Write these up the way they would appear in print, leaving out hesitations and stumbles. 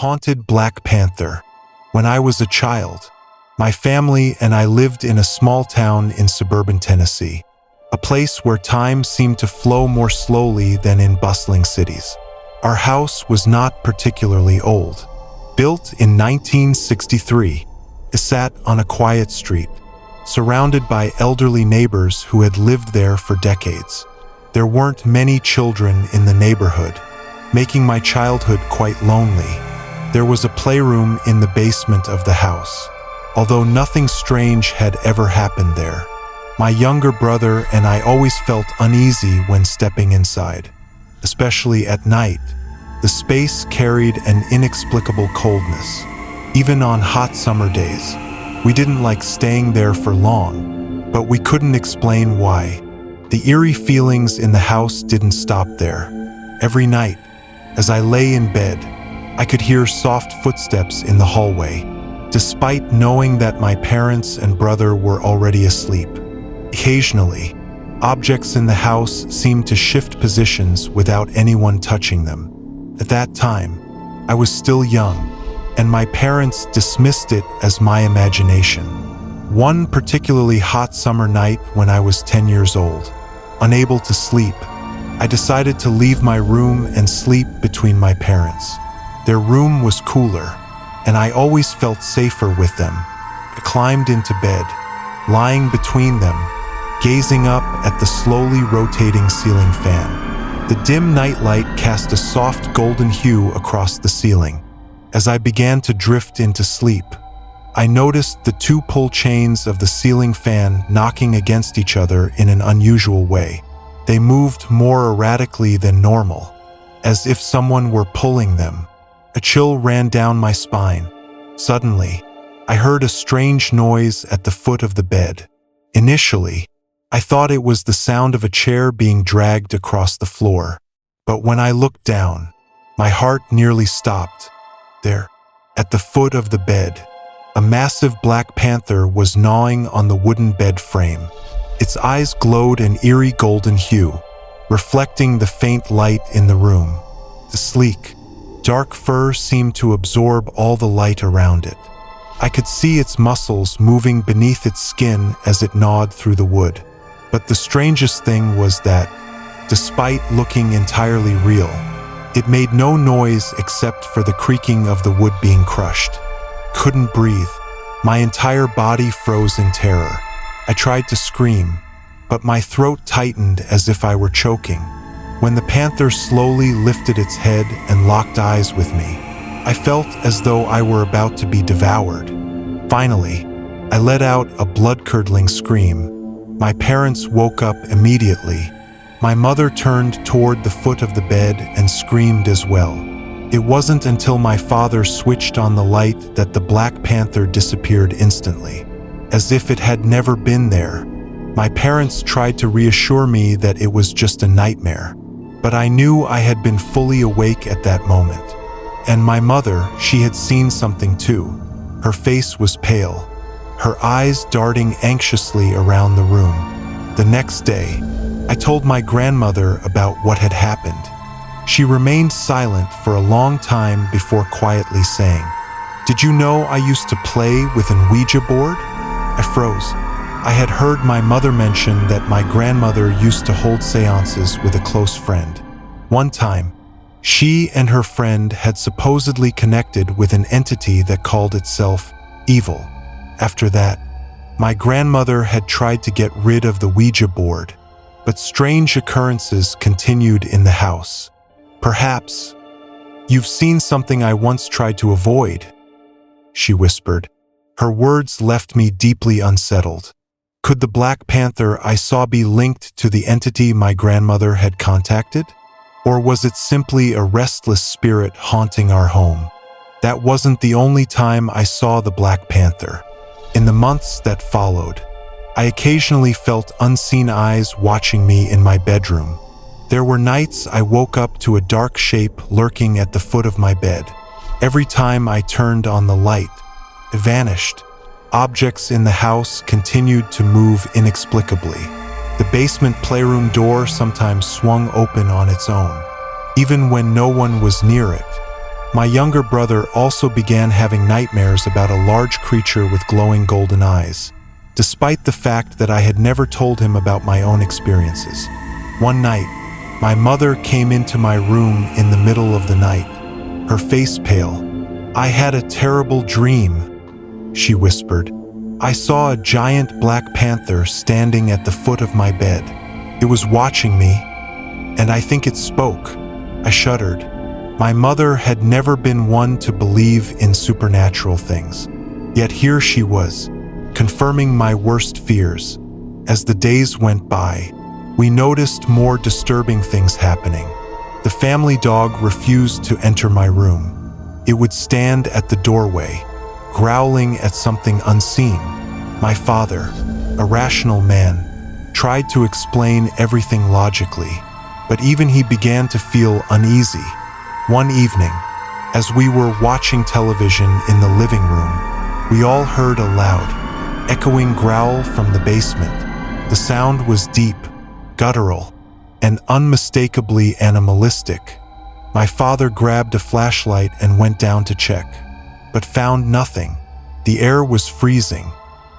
haunted Black Panther. When I was a child, my family and I lived in a small town in suburban Tennessee, a place where time seemed to flow more slowly than in bustling cities. Our house was not particularly old. Built in 1963, it sat on a quiet street, surrounded by elderly neighbors who had lived there for decades. There weren't many children in the neighborhood, making my childhood quite lonely. There was a playroom in the basement of the house, although nothing strange had ever happened there. My younger brother and I always felt uneasy when stepping inside, especially at night. The space carried an inexplicable coldness. Even on hot summer days, we didn't like staying there for long, but we couldn't explain why. The eerie feelings in the house didn't stop there. Every night, as I lay in bed, I could hear soft footsteps in the hallway, despite knowing that my parents and brother were already asleep. Occasionally, objects in the house seemed to shift positions without anyone touching them. At that time, I was still young, and my parents dismissed it as my imagination. One particularly hot summer night when I was 10 years old, unable to sleep, I decided to leave my room and sleep between my parents. Their room was cooler, and I always felt safer with them. I climbed into bed, lying between them, gazing up at the slowly rotating ceiling fan. The dim nightlight cast a soft golden hue across the ceiling. As I began to drift into sleep, I noticed the two pull chains of the ceiling fan knocking against each other in an unusual way. They moved more erratically than normal, as if someone were pulling them. A chill ran down my spine. Suddenly, I heard a strange noise at the foot of the bed. Initially, I thought it was the sound of a chair being dragged across the floor. But when I looked down, my heart nearly stopped. There, at the foot of the bed, a massive Black Panther was gnawing on the wooden bed frame. Its eyes glowed an eerie golden hue, reflecting the faint light in the room. The sleek, dark fur seemed to absorb all the light around it. I could see its muscles moving beneath its skin as it gnawed through the wood. But the strangest thing was that, despite looking entirely real, it made no noise except for the creaking of the wood being crushed. Couldn't breathe. My entire body froze in terror. I tried to scream, but my throat tightened as if I were choking. When the panther slowly lifted its head and locked eyes with me, I felt as though I were about to be devoured. Finally, I let out a blood-curdling scream. My parents woke up immediately. My mother turned toward the foot of the bed and screamed as well. It wasn't until my father switched on the light that the Black Panther disappeared instantly, as if it had never been there. My parents tried to reassure me that it was just a nightmare, but I knew I had been fully awake at that moment. And my mother, she had seen something too. Her face was pale, her eyes darting anxiously around the room. The next day, I told my grandmother about what had happened. She remained silent for a long time before quietly saying, "Did you know I used to play with an Ouija board?" I froze. I had heard my mother mention that my grandmother used to hold seances with a close friend. One time, she and her friend had supposedly connected with an entity that called itself evil. After that, my grandmother had tried to get rid of the Ouija board, but strange occurrences continued in the house. "Perhaps you've seen something I once tried to avoid," she whispered. Her words left me deeply unsettled. Could the Black Panther I saw be linked to the entity my grandmother had contacted? Or was it simply a restless spirit haunting our home? That wasn't the only time I saw the Black Panther. In the months that followed, I occasionally felt unseen eyes watching me in my bedroom. There were nights I woke up to a dark shape lurking at the foot of my bed. Every time I turned on the light, it vanished. Objects in the house continued to move inexplicably. The basement playroom door sometimes swung open on its own, even when no one was near it. My younger brother also began having nightmares about a large creature with glowing golden eyes, despite the fact that I had never told him about my own experiences. One night, my mother came into my room in the middle of the night, her face pale. "I had a terrible dream," she whispered. "I saw a giant black panther standing at the foot of my bed. It was watching me, and I think it spoke." I shuddered. My mother had never been one to believe in supernatural things. Yet here she was, confirming my worst fears. As the days went by, we noticed more disturbing things happening. The family dog refused to enter my room. It would stand at the doorway, growling at something unseen. My father, a rational man, tried to explain everything logically, but even he began to feel uneasy. One evening, as we were watching television in the living room, we all heard a loud, echoing growl from the basement. The sound was deep, guttural, and unmistakably animalistic. My father grabbed a flashlight and went down to check, but found nothing. The air was freezing,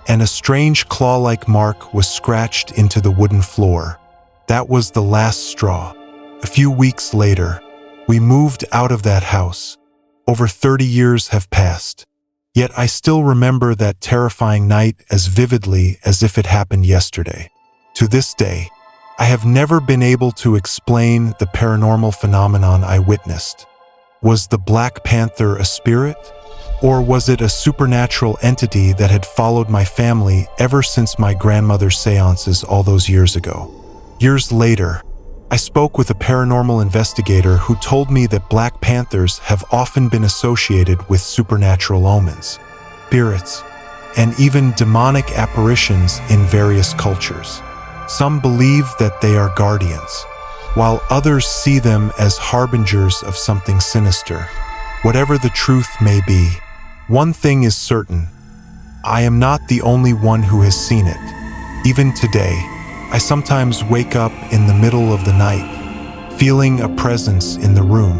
and a strange claw-like mark was scratched into the wooden floor. That was the last straw. A few weeks later, we moved out of that house. Over 30 years have passed, yet I still remember that terrifying night as vividly as if it happened yesterday. To this day, I have never been able to explain the paranormal phenomenon I witnessed. Was the Black Panther a spirit? Or was it a supernatural entity that had followed my family ever since my grandmother's seances all those years ago? Years later, I spoke with a paranormal investigator who told me that Black Panthers have often been associated with supernatural omens, spirits, and even demonic apparitions in various cultures. Some believe that they are guardians, while others see them as harbingers of something sinister. Whatever the truth may be, one thing is certain: I am not the only one who has seen it. Even today, I sometimes wake up in the middle of the night, feeling a presence in the room,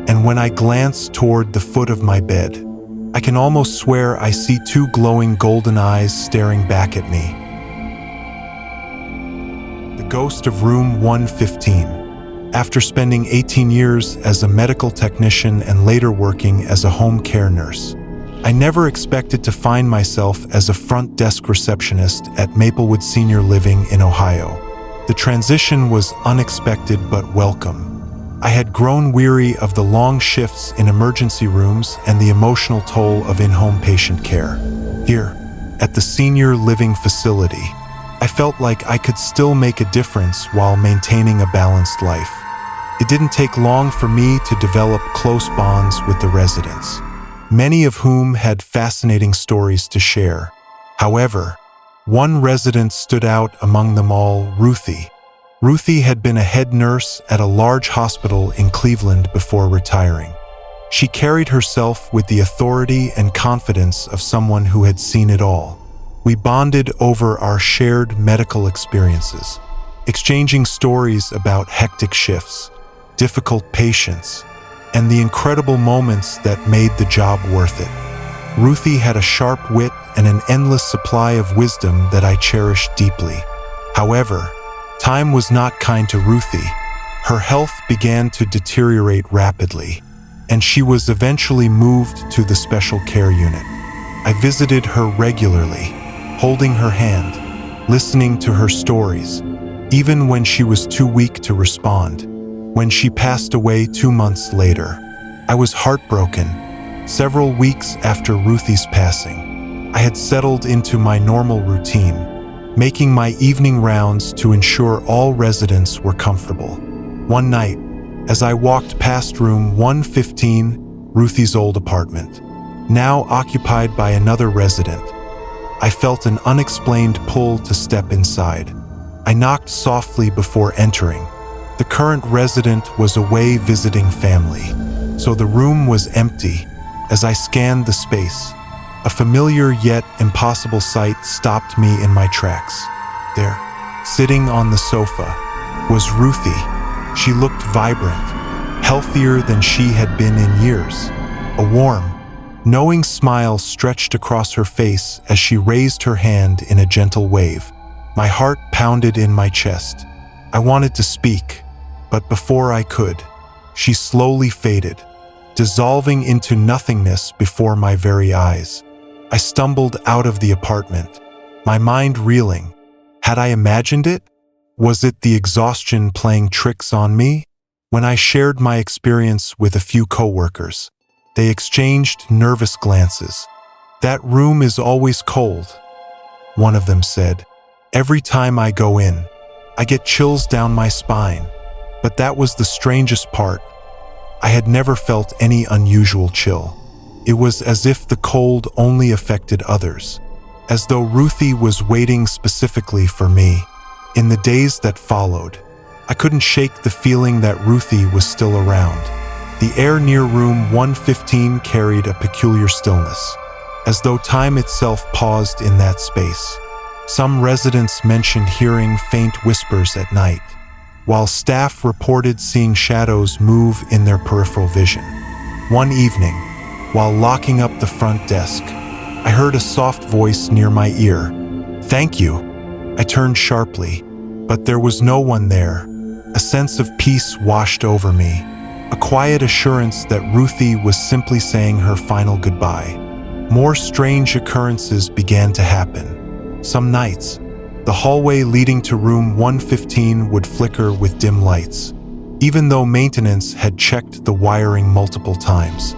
and when I glance toward the foot of my bed, I can almost swear I see two glowing golden eyes staring back at me. The ghost of room 115. After spending 18 years as a medical technician and later working as a home care nurse, I never expected to find myself as a front desk receptionist at Maplewood Senior Living in Ohio. The transition was unexpected but welcome. I had grown weary of the long shifts in emergency rooms and the emotional toll of in-home patient care. Here, at the senior living facility, I felt like I could still make a difference while maintaining a balanced life. It didn't take long for me to develop close bonds with the residents, many of whom had fascinating stories to share. However, one resident stood out among them all: Ruthie. Ruthie had been a head nurse at a large hospital in Cleveland before retiring. She carried herself with the authority and confidence of someone who had seen it all. We bonded over our shared medical experiences, exchanging stories about hectic shifts, difficult patients, and the incredible moments that made the job worth it. Ruthie had a sharp wit and an endless supply of wisdom that I cherished deeply. However, time was not kind to Ruthie. Her health began to deteriorate rapidly, and she was eventually moved to the special care unit. I visited her regularly, holding her hand, listening to her stories, even when she was too weak to respond. When she passed away 2 months later, I was heartbroken. Several weeks after Ruthie's passing, I had settled into my normal routine, making my evening rounds to ensure all residents were comfortable. One night, as I walked past room 115, Ruthie's old apartment, now occupied by another resident, I felt an unexplained pull to step inside. I knocked softly before entering. The current resident was away visiting family, so the room was empty. As I scanned the space, a familiar yet impossible sight stopped me in my tracks. There, sitting on the sofa, was Ruthie. She looked vibrant, healthier than she had been in years. A warm, knowing smile stretched across her face as she raised her hand in a gentle wave. My heart pounded in my chest. I wanted to speak, but before I could, she slowly faded, dissolving into nothingness before my very eyes. I stumbled out of the apartment, my mind reeling. Had I imagined it? Was it the exhaustion playing tricks on me? When I shared my experience with a few coworkers, they exchanged nervous glances. "That room is always cold," one of them said. "Every time I go in, I get chills down my spine." But that was the strangest part. I had never felt any unusual chill. It was as if the cold only affected others, as though Ruthie was waiting specifically for me. In the days that followed, I couldn't shake the feeling that Ruthie was still around. The air near room 115 carried a peculiar stillness, as though time itself paused in that space. Some residents mentioned hearing faint whispers at night, while staff reported seeing shadows move in their peripheral vision. One evening, while locking up the front desk, I heard a soft voice near my ear. "Thank you." I turned sharply, but there was no one there. A sense of peace washed over me, a quiet assurance that Ruthie was simply saying her final goodbye. More strange occurrences began to happen. Some nights, the hallway leading to room 115 would flicker with dim lights, even though maintenance had checked the wiring multiple times.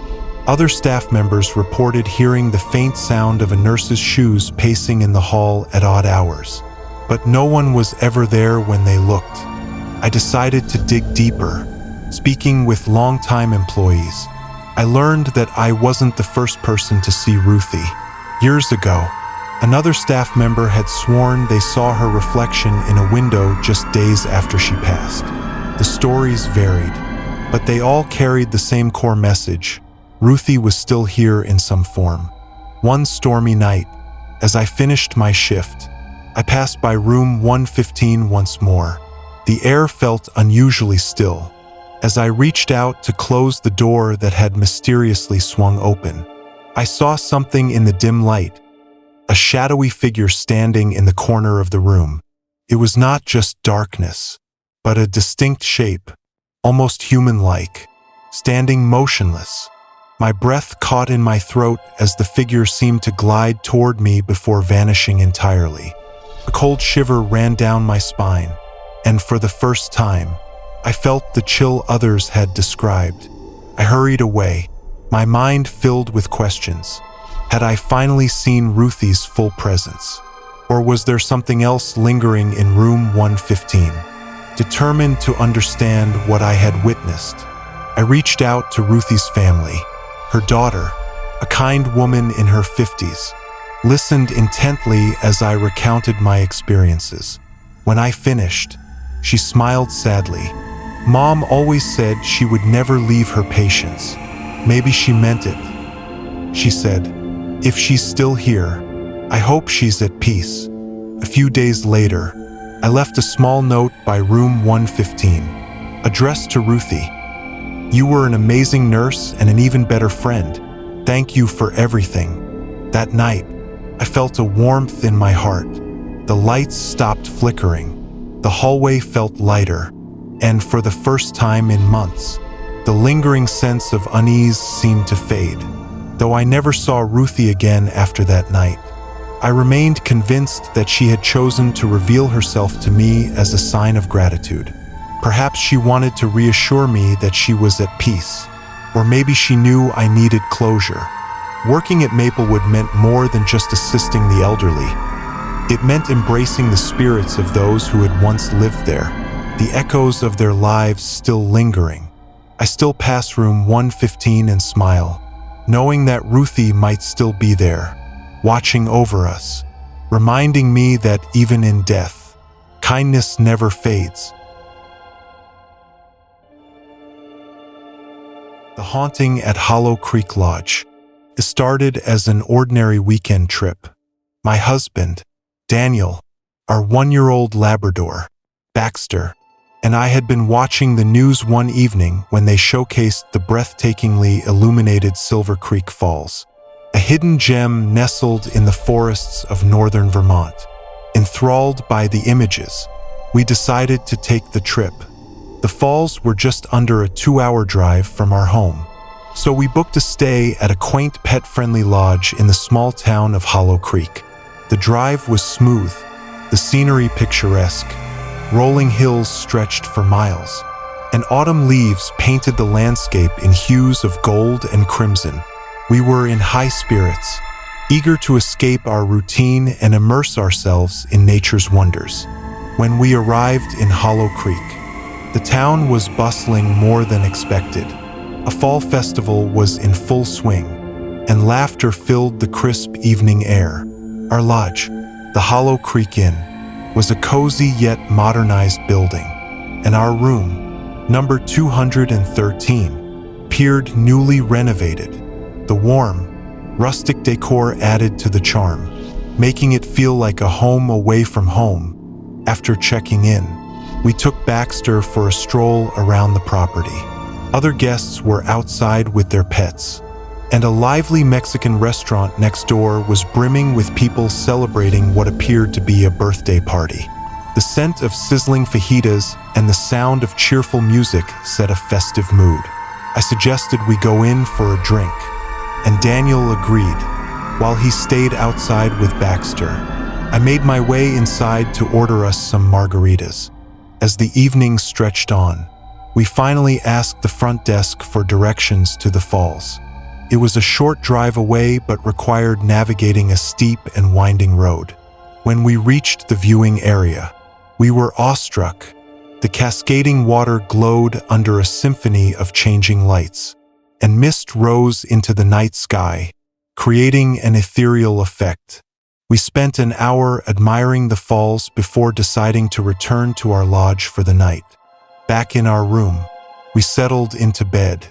Other staff members reported hearing the faint sound of a nurse's shoes pacing in the hall at odd hours, but no one was ever there when they looked. I decided to dig deeper. Speaking with longtime employees, I learned that I wasn't the first person to see Ruthie. Years ago, another staff member had sworn they saw her reflection in a window just days after she passed. The stories varied, but they all carried the same core message: Ruthie was still here in some form. One stormy night, as I finished my shift, I passed by room 115 once more. The air felt unusually still. As I reached out to close the door that had mysteriously swung open, I saw something in the dim light, a shadowy figure standing in the corner of the room. It was not just darkness, but a distinct shape, almost human-like, standing motionless. My breath caught in my throat as the figure seemed to glide toward me before vanishing entirely. A cold shiver ran down my spine, and for the first time, I felt the chill others had described. I hurried away, my mind filled with questions. Had I finally seen Ruthie's full presence? Or was there something else lingering in room 115? Determined to understand what I had witnessed, I reached out to Ruthie's family. Her daughter, a kind woman in her 50s, listened intently as I recounted my experiences. When I finished, she smiled sadly. "Mom always said she would never leave her patients. Maybe she meant it," she said. "If she's still here, I hope she's at peace." A few days later, I left a small note by room 115, addressed to Ruthie. "You were an amazing nurse and an even better friend. Thank you for everything." That night, I felt a warmth in my heart. The lights stopped flickering. The hallway felt lighter, and for the first time in months, the lingering sense of unease seemed to fade. Though I never saw Ruthie again after that night, I remained convinced that she had chosen to reveal herself to me as a sign of gratitude. Perhaps she wanted to reassure me that she was at peace, or maybe she knew I needed closure. Working at Maplewood meant more than just assisting the elderly. It meant embracing the spirits of those who had once lived there, the echoes of their lives still lingering. I still pass room 115 and smile, knowing that Ruthie might still be there, watching over us, reminding me that even in death, kindness never fades. The haunting at Hollow Creek Lodge. It started as an ordinary weekend trip. My husband, Daniel, our 1-year-old Labrador, Baxter, and I had been watching the news one evening when they showcased the breathtakingly illuminated Silver Creek Falls, a hidden gem nestled in the forests of northern Vermont. Enthralled by the images, we decided to take the trip. The falls were just under a 2-hour drive from our home, so we booked a stay at a quaint pet-friendly lodge in the small town of Hollow Creek. The drive was smooth, the scenery picturesque. Rolling hills stretched for miles, and autumn leaves painted the landscape in hues of gold and crimson. We were in high spirits, eager to escape our routine and immerse ourselves in nature's wonders. When we arrived in Hollow Creek, the town was bustling more than expected. A fall festival was in full swing, and laughter filled the crisp evening air. Our lodge, the Hollow Creek Inn, was a cozy yet modernized building, and our room, number 213, appeared newly renovated. The warm, rustic decor added to the charm, making it feel like a home away from home. After checking in, we took Baxter for a stroll around the property. Other guests were outside with their pets, and a lively Mexican restaurant next door was brimming with people celebrating what appeared to be a birthday party. The scent of sizzling fajitas and the sound of cheerful music set a festive mood. I suggested we go in for a drink, and Daniel agreed. While he stayed outside with Baxter, I made my way inside to order us some margaritas. As the evening stretched on, we finally asked the front desk for directions to the falls. It was a short drive away but required navigating a steep and winding road. When we reached the viewing area, we were awestruck. The cascading water glowed under a symphony of changing lights, and mist rose into the night sky, creating an ethereal effect. We spent an hour admiring the falls before deciding to return to our lodge for the night. Back in our room, we settled into bed.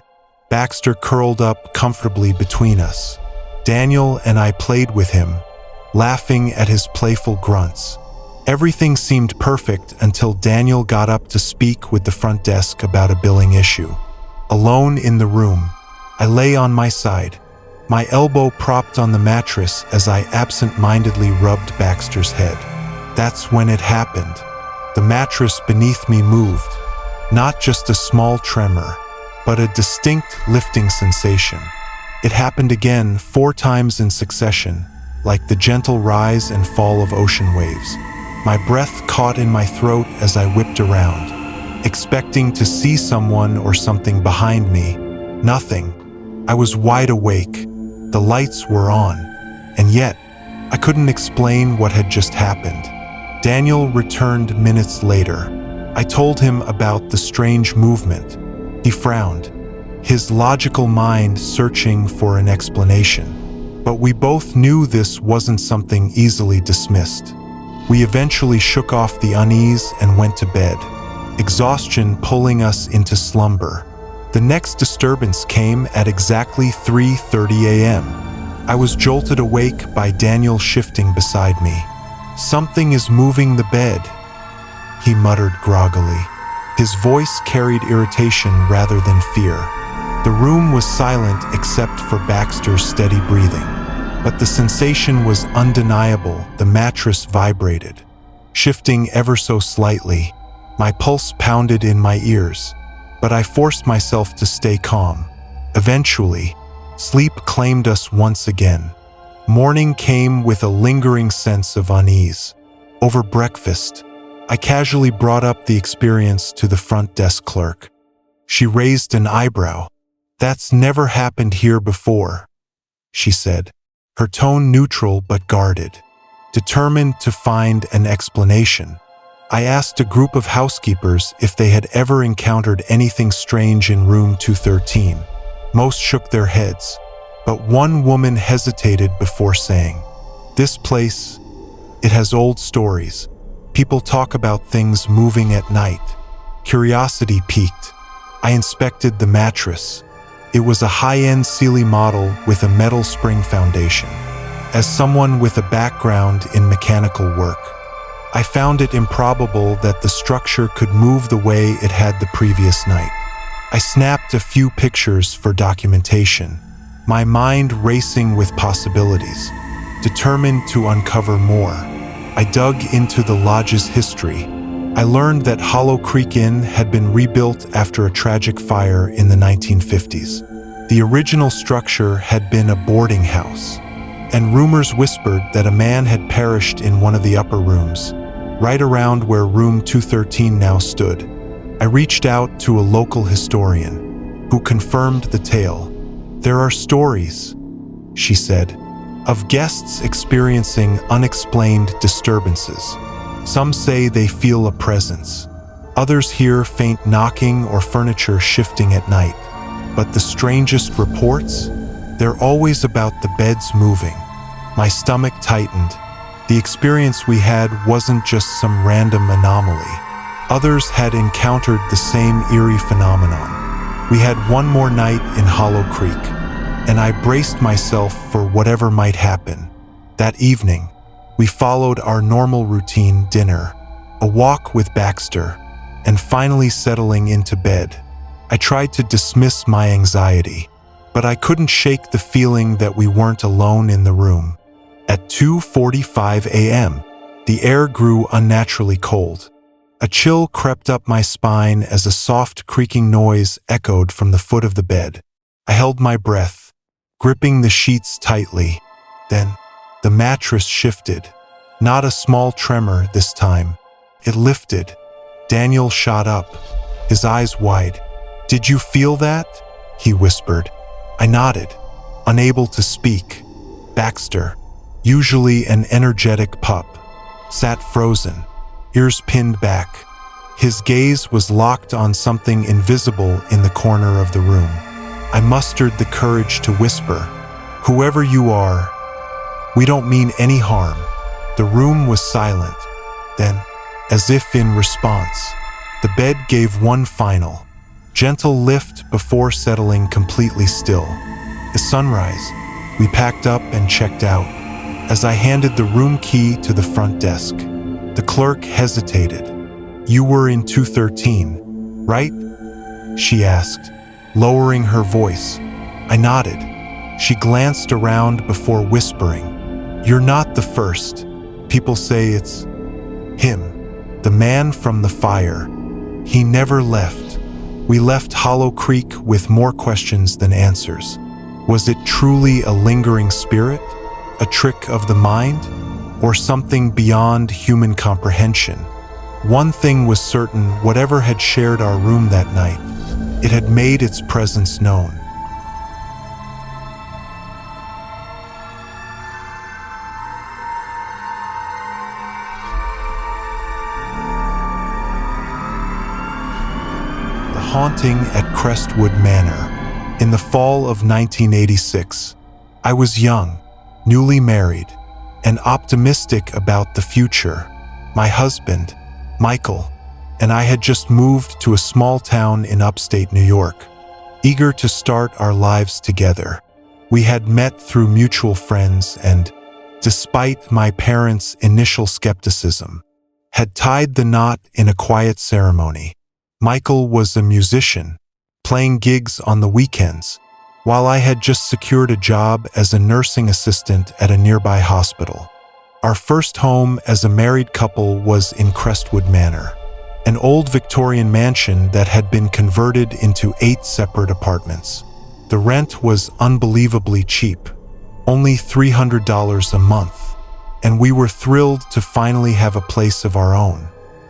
Baxter curled up comfortably between us. Daniel and I played with him, laughing at his playful grunts. Everything seemed perfect until Daniel got up to speak with the front desk about a billing issue. Alone in the room, I lay on my side, my elbow propped on the mattress as I absent-mindedly rubbed Baxter's head. That's when it happened. The mattress beneath me moved, not just a small tremor, but a distinct lifting sensation. It happened again 4 times in succession, like the gentle rise and fall of ocean waves. My breath caught in my throat as I whipped around, expecting to see someone or something behind me. Nothing. I was wide awake. The lights were on, and yet I couldn't explain what had just happened. Daniel returned minutes later. I told him about the strange movement. He frowned, his logical mind searching for an explanation. But we both knew this wasn't something easily dismissed. We eventually shook off the unease and went to bed, exhaustion pulling us into slumber. The next disturbance came at exactly 3:30 a.m. I was jolted awake by Daniel shifting beside me. "Something is moving the bed," he muttered groggily. His voice carried irritation rather than fear. The room was silent except for Baxter's steady breathing, but the sensation was undeniable. The mattress vibrated, shifting ever so slightly. My pulse pounded in my ears, but I forced myself to stay calm. Eventually, sleep claimed us once again. Morning came with a lingering sense of unease. Over breakfast, I casually brought up the experience to the front desk clerk. She raised an eyebrow. "That's never happened here before," she said, her tone neutral but guarded. Determined to find an explanation, I asked a group of housekeepers if they had ever encountered anything strange in room 213. Most shook their heads, but one woman hesitated before saying, "This place, it has old stories. People talk about things moving at night." Curiosity piqued. I inspected the mattress. It was a high-end Sealy model with a metal spring foundation. As someone with a background in mechanical work, I found it improbable that the structure could move the way it had the previous night. I snapped a few pictures for documentation, my mind racing with possibilities. Determined to uncover more, I dug into the lodge's history. I learned that Hollow Creek Inn had been rebuilt after a tragic fire in the 1950s. The original structure had been a boarding house, and rumors whispered that a man had perished in one of the upper rooms, right around where room 213 now stood. I reached out to a local historian, who confirmed the tale. "There are stories," she said, "of guests experiencing unexplained disturbances. Some say they feel a presence. Others hear faint knocking or furniture shifting at night. But the strangest reports? They're always about the beds moving." My stomach tightened. The experience we had wasn't just some random anomaly. Others had encountered the same eerie phenomenon. We had one more night in Hollow Creek, and I braced myself for whatever might happen. That evening, we followed our normal routine: dinner, a walk with Baxter, and finally settling into bed. I tried to dismiss my anxiety, but I couldn't shake the feeling that we weren't alone in the room. At 2:45 a.m., the air grew unnaturally cold. A chill crept up my spine as a soft creaking noise echoed from the foot of the bed. I held my breath, gripping the sheets tightly. Then, the mattress shifted. Not a small tremor this time. It lifted. Daniel shot up, his eyes wide. "Did you feel that?" he whispered. I nodded, unable to speak. Baxter, usually an energetic pup, sat frozen, ears pinned back. His gaze was locked on something invisible in the corner of the room. I mustered the courage to whisper, "Whoever you are, we don't mean any harm." The room was silent. Then, as if in response, the bed gave one final, gentle lift before settling completely still. At sunrise, we packed up and checked out. As I handed the room key to the front desk, the clerk hesitated. "You were in 213, right?" she asked, lowering her voice. I nodded. She glanced around before whispering, "You're not the first. People say it's him, the man from the fire. He never left." We left Hollow Creek with more questions than answers. Was it truly a lingering spirit, a trick of the mind, or something beyond human comprehension? One thing was certain: whatever had shared our room that night, it had made its presence known. The haunting at Crestwood Manor. In the fall of 1986, I was young, newly married, and optimistic about the future. My husband, Michael, and I had just moved to a small town in upstate New York, eager to start our lives together. We had met through mutual friends and, despite my parents' initial skepticism, had tied the knot in a quiet ceremony. Michael was a musician, playing gigs on the weekends, while I had just secured a job as a nursing assistant at a nearby hospital. Our first home as a married couple was in Crestwood Manor, an old Victorian mansion that had been converted into 8 separate apartments. The rent was unbelievably cheap, only $300 a month, and we were thrilled to finally have a place of our own.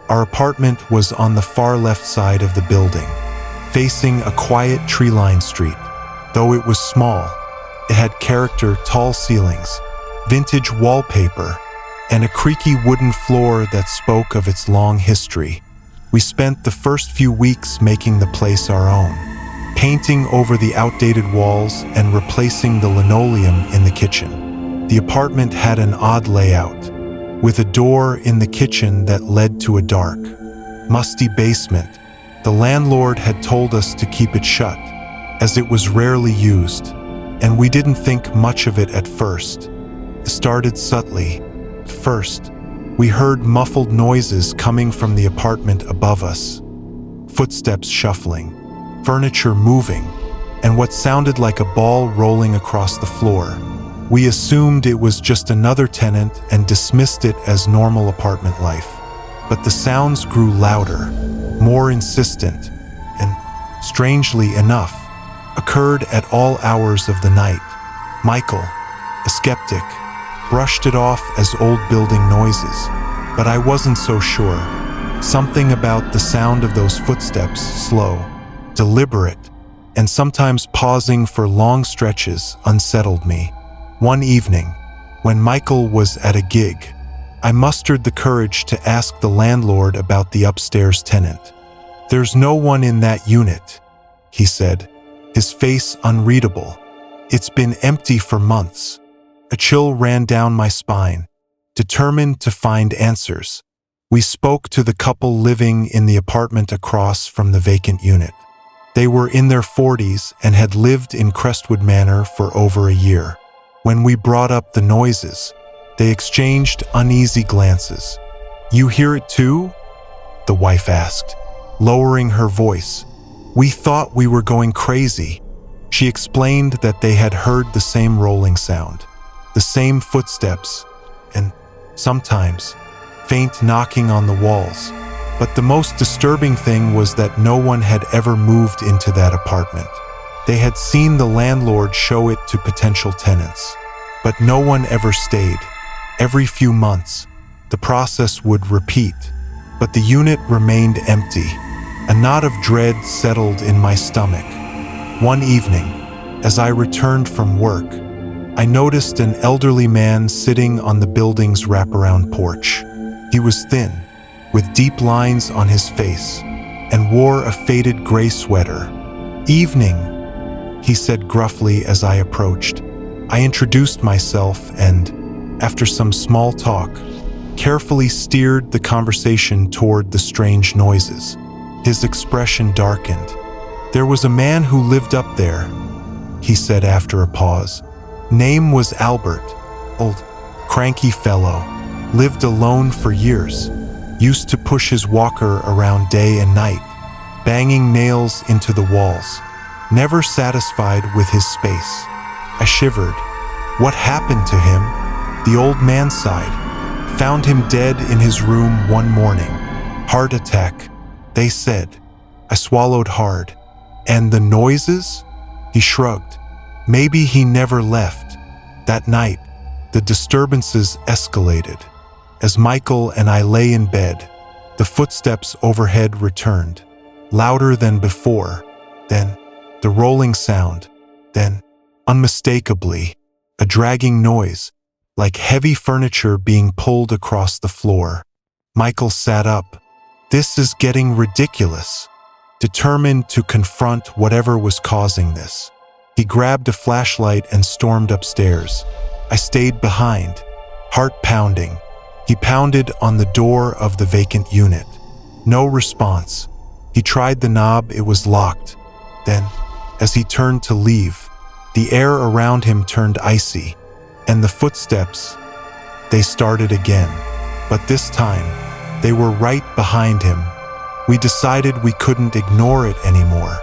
Our apartment was on the far left side of the building, facing a quiet tree-lined street. Though it was small, it had character: tall ceilings, vintage wallpaper, and a creaky wooden floor that spoke of its long history. We spent the first few weeks making the place our own, painting over the outdated walls and replacing the linoleum in the kitchen. The apartment had an odd layout, with a door in the kitchen that led to a dark, musty basement. The landlord had told us to keep it shut, as it was rarely used, and we didn't think much of it at first. It started subtly. First, We heard muffled noises coming from the apartment above us. Footsteps shuffling, furniture moving, and what sounded like a ball rolling across the floor. We assumed it was just another tenant and dismissed it as normal apartment life. But the sounds grew louder, more insistent, and, strangely enough, occurred at all hours of the night. Michael, a skeptic, brushed it off as old building noises, but I wasn't so sure. Something about the sound of those footsteps, slow, deliberate, and sometimes pausing for long stretches, unsettled me. One evening, when Michael was at a gig, I mustered the courage to ask the landlord about the upstairs tenant. "There's no one in that unit," he said, his face unreadable. "It's been empty for months." A chill ran down my spine, determined to find answers. We spoke to the couple living in the apartment across from the vacant unit. They were in their 40s and had lived in Crestwood Manor for over a year. When we brought up the noises, they exchanged uneasy glances. "You hear it too?" the wife asked, lowering her voice. "We thought we were going crazy." She explained that they had heard the same rolling sound, the same footsteps, and sometimes faint knocking on the walls. But the most disturbing thing was that no one had ever moved into that apartment. They had seen the landlord show it to potential tenants, but no one ever stayed. Every few months, the process would repeat, but the unit remained empty. A knot of dread settled in my stomach. One evening, as I returned from work, I noticed an elderly man sitting on the building's wraparound porch. He was thin, with deep lines on his face, and wore a faded gray sweater. "Evening," he said gruffly as I approached. I introduced myself and, after some small talk, carefully steered the conversation toward the strange noises. His expression darkened. "There was a man who lived up there," he said after a pause. "Name was Albert. Old, cranky fellow. Lived alone for years. Used to push his walker around day and night, banging nails into the walls. Never satisfied with his space." I shivered. "What happened to him?" The old man sighed. "Found him dead in his room one morning. Heart attack, they said." I swallowed hard. "And the noises?" He shrugged. "Maybe he never left." That night, the disturbances escalated. As Michael and I lay in bed, the footsteps overhead returned, louder than before, then the rolling sound, then, unmistakably, a dragging noise, like heavy furniture being pulled across the floor. Michael sat up. "This is getting ridiculous," determined to confront whatever was causing this. He grabbed a flashlight and stormed upstairs. I stayed behind, heart pounding. He pounded on the door of the vacant unit. No response. He tried the knob, it was locked. Then, as he turned to leave, the air around him turned icy, and the footsteps, they started again. But this time, they were right behind him. We decided we couldn't ignore it anymore.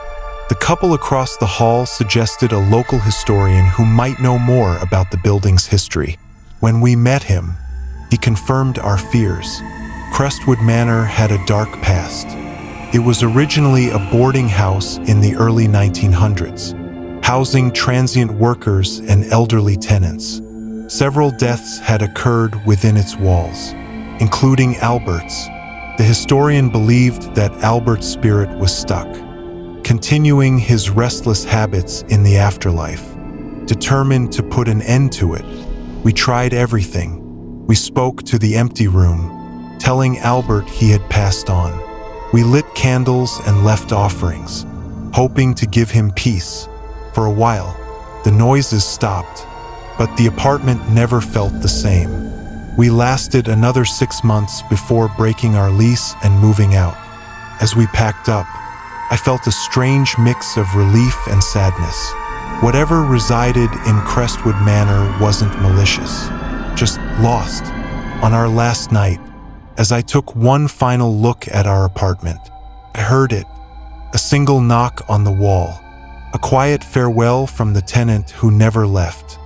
The couple across the hall suggested a local historian who might know more about the building's history. When we met him, he confirmed our fears. Crestwood Manor had a dark past. It was originally a boarding house in the early 1900s, housing transient workers and elderly tenants. Several deaths had occurred within its walls, including Albert's. The historian believed that Albert's spirit was stuck, continuing his restless habits in the afterlife. Determined to put an end to it, we tried everything. We spoke to the empty room, telling Albert he had passed on. We lit candles and left offerings, hoping to give him peace. For a while, the noises stopped, but the apartment never felt the same. We lasted another 6 months before breaking our lease and moving out. As we packed up, I felt a strange mix of relief and sadness. Whatever resided in Crestwood Manor wasn't malicious, just lost. On our last night, as I took one final look at our apartment, I heard it, a single knock on the wall, a quiet farewell from the tenant who never left.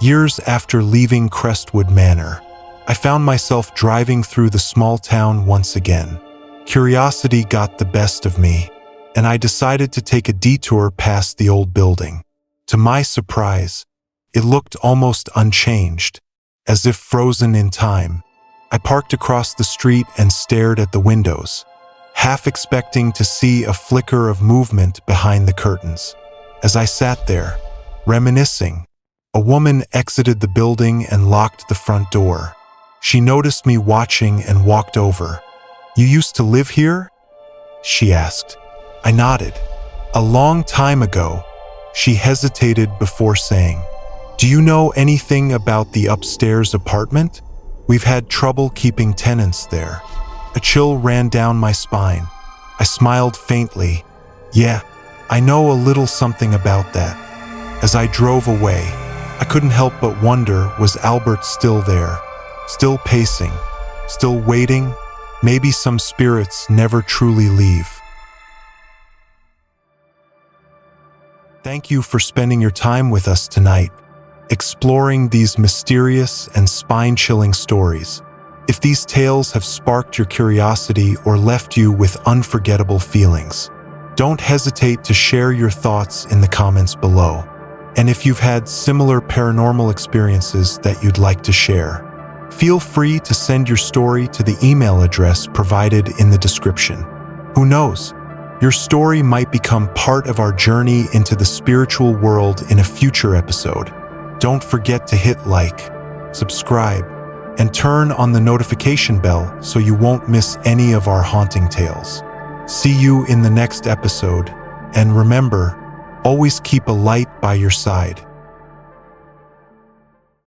Years after leaving Crestwood Manor, I found myself driving through the small town once again. Curiosity got the best of me, and I decided to take a detour past the old building. To my surprise, it looked almost unchanged, as if frozen in time. I parked across the street and stared at the windows, half expecting to see a flicker of movement behind the curtains. As I sat there, reminiscing, a woman exited the building and locked the front door. She noticed me watching and walked over. "You used to live here?" she asked. I nodded. "A long time ago." She hesitated before saying, "Do you know anything about the upstairs apartment? We've had trouble keeping tenants there." A chill ran down my spine. I smiled faintly. "Yeah, I know a little something about that." As I drove away, I couldn't help but wonder, was Albert still there? Still pacing? Still waiting? Maybe some spirits never truly leave. Thank you for spending your time with us tonight, exploring these mysterious and spine-chilling stories. If these tales have sparked your curiosity or left you with unforgettable feelings, don't hesitate to share your thoughts in the comments below. And if you've had similar paranormal experiences that you'd like to share, feel free to send your story to the email address provided in the description. Who knows? Your story might become part of our journey into the spiritual world in a future episode. Don't forget to hit like, subscribe, and turn on the notification bell so you won't miss any of our haunting tales. See you in the next episode, and remember, always keep a light by your side.